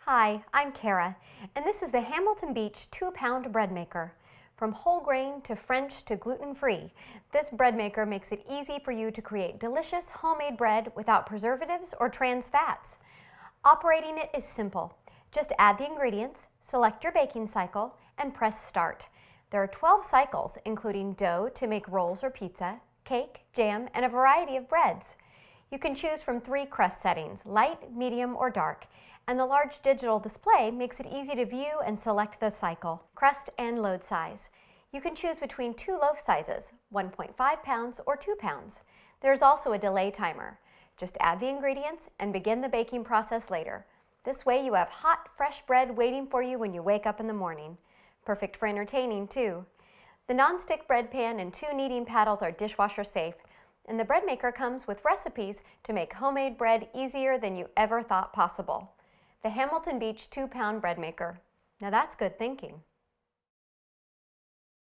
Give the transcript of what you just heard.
Hi, I'm Kara, and this is the Hamilton Beach 2-pound bread maker. From whole grain to French to gluten-free, this bread maker makes it easy for you to create delicious homemade bread without preservatives or trans fats. Operating it is simple. Just add the ingredients, select your baking cycle, and press start. There are 12 cycles, including dough to make rolls or pizza, cake, jam, and a variety of breads. You can choose from 3 crust settings, light, medium, or dark, and the large digital display makes it easy to view and select the cycle, crust, and load size. You can choose between 2 loaf sizes, 1.5 pounds or 2 pounds. There's also a delay timer. Just add the ingredients and begin the baking process later. This way you have hot, fresh bread waiting for you when you wake up in the morning. Perfect for entertaining, too. The non-stick bread pan and 2 kneading paddles are dishwasher safe, and the bread maker comes with recipes to make homemade bread easier than you ever thought possible. The Hamilton Beach 2-pound bread maker. Now that's good thinking.